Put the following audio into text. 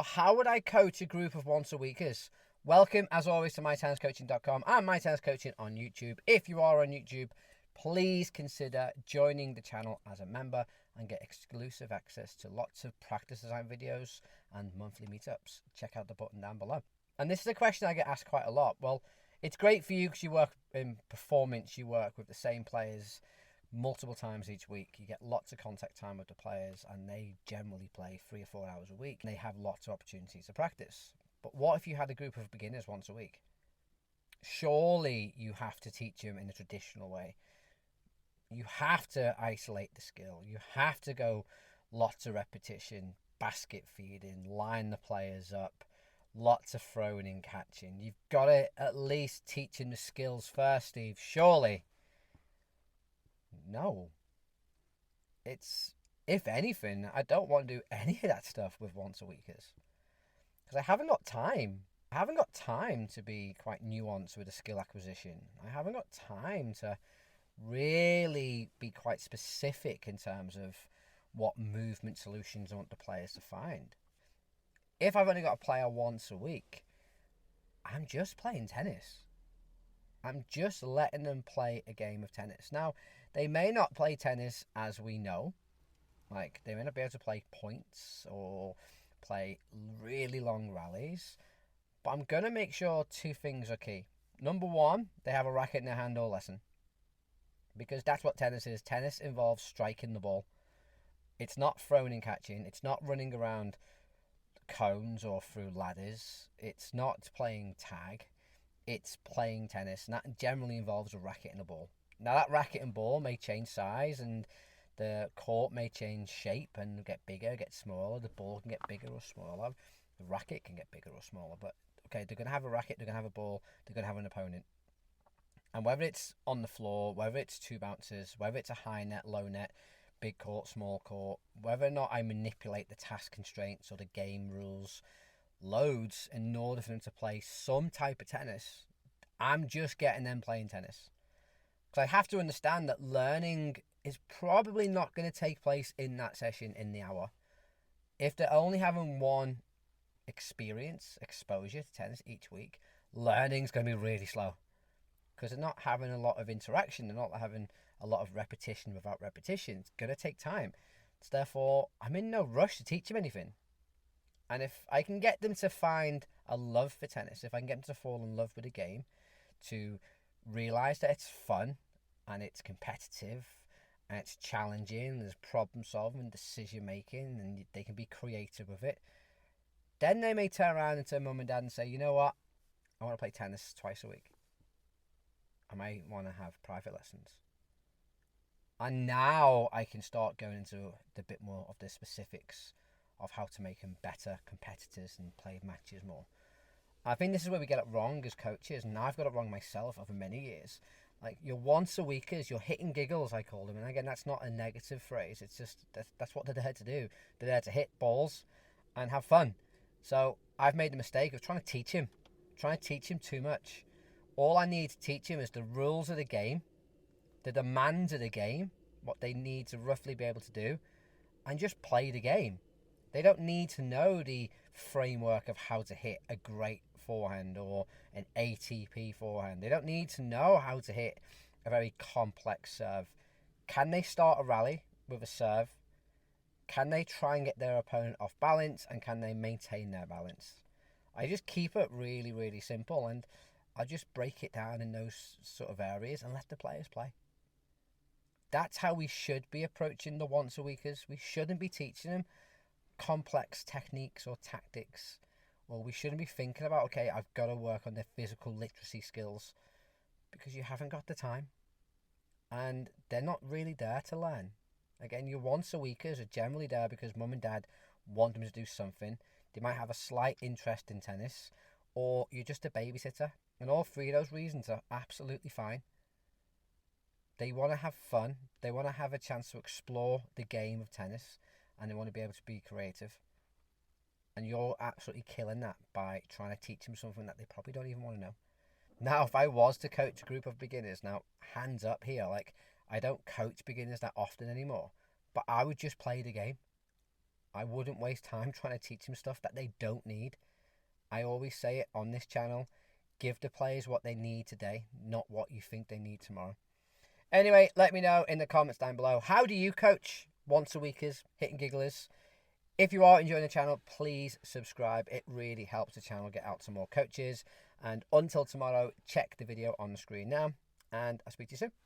how would I coach a group of once-a-weekers? Welcome, as always, to mytenniscoaching.com and mytenniscoaching on YouTube. If you are on YouTube, please consider joining the channel as a member and get exclusive access to lots of practice design videos and monthly meetups. Check out the button down below. And this is a question I get asked quite a lot. Well, it's great for you because you work in performance, you work with the same players multiple times each week. You get lots of contact time with the players and they generally play 3 or 4 hours a week and they have lots of opportunities to practice. But what if you had a group of beginners once a week? Surely you have to teach them in a traditional way. You have to isolate the skill. You have to go lots of repetition, basket feeding, line the players up, lots of throwing and catching. You've got to at least teach them the skills first, Steve. Surely. No. It's, if anything, I don't want to do any of that stuff with once-a-weekers. Because I haven't got time. I haven't got time to be quite nuanced with the skill acquisition. I haven't got time to really be quite specific in terms of what movement solutions I want the players to find. If I've only got a player once a week, I'm just playing tennis. I'm just letting them play a game of tennis. Now, they may not play tennis as we know. Like, they may not be able to play points or play really long rallies. But I'm going to make sure 2 things are key. Number 1, they have a racket in their hand all lesson. Because that's what tennis is. Tennis involves striking the ball. It's not throwing and catching. It's not running around cones or through ladders. It's not playing tag. It's playing tennis. And that generally involves a racket and a ball. Now, that racket and ball may change size and the court may change shape and get bigger, get smaller. The ball can get bigger or smaller. The racket can get bigger or smaller. But, okay, they're going to have a racket, they're going to have a ball, they're going to have an opponent. And whether it's on the floor, whether it's 2 bounces, whether it's a high net, low net, big court, small court, whether or not I manipulate the task constraints or the game rules loads in order for them to play some type of tennis, I'm just getting them playing tennis. Because I have to understand that learning is probably not going to take place in that session in the hour. If they're only having one exposure to tennis each week, learning's going to be really slow. Because they're not having a lot of interaction, they're not having a lot of repetition without repetition. It's going to take time. So therefore, I'm in no rush to teach them anything. And if I can get them to find a love for tennis, if I can get them to fall in love with the game, to realise that it's fun and it's competitive and it's challenging, there's problem solving, decision making, and they can be creative with it, then they may turn around and to mum and dad and say, you know what, I want to play tennis twice a week. I might want to have private lessons. And now I can start going into the bit more of the specifics of how to make them better competitors and play matches more. I think this is where we get it wrong as coaches, and I've got it wrong myself over many years. Like, your once-a-weekers, you're hitting giggles, I call them. And again, that's not a negative phrase. It's just, that's what they're there to do. They're there to hit balls and have fun. So I've made the mistake of trying to teach him too much. All I need to teach him is the rules of the game, the demands of the game, what they need to roughly be able to do, and just play the game. They don't need to know the framework of how to hit a great forehand or an ATP forehand. They don't need to know how to hit a very complex serve. Can they start a rally with a serve? Can they try and get their opponent off balance? And can they maintain their balance? I just keep it really, really simple, and I just break it down in those sort of areas and let the players play. That's how we should be approaching the once-a-weekers. We shouldn't be teaching them complex techniques or tactics, or we shouldn't be thinking about, okay, I've got to work on their physical literacy skills, because you haven't got the time and they're not really there to learn. Again, your once-a-weekers are generally there because mum and dad want them to do something. They might have a slight interest in tennis, or you're just a babysitter, and all 3 of those reasons are absolutely fine. They want to have fun, they want to have a chance to explore the game of tennis, and they want to be able to be creative. And you're absolutely killing that by trying to teach them something that they probably don't even want to know. Now, if I was to coach a group of beginners, now, hands up here, like, I don't coach beginners that often anymore, but I would just play the game. I wouldn't waste time trying to teach them stuff that they don't need. I always say it on this channel, give the players what they need today, not what you think they need tomorrow. Anyway, let me know in the comments down below, how do you coach once a weekers, hitting gigglers? If you are enjoying the channel, please subscribe. It really helps the channel get out to more coaches. And until tomorrow, check the video on the screen now, and I'll speak to you soon.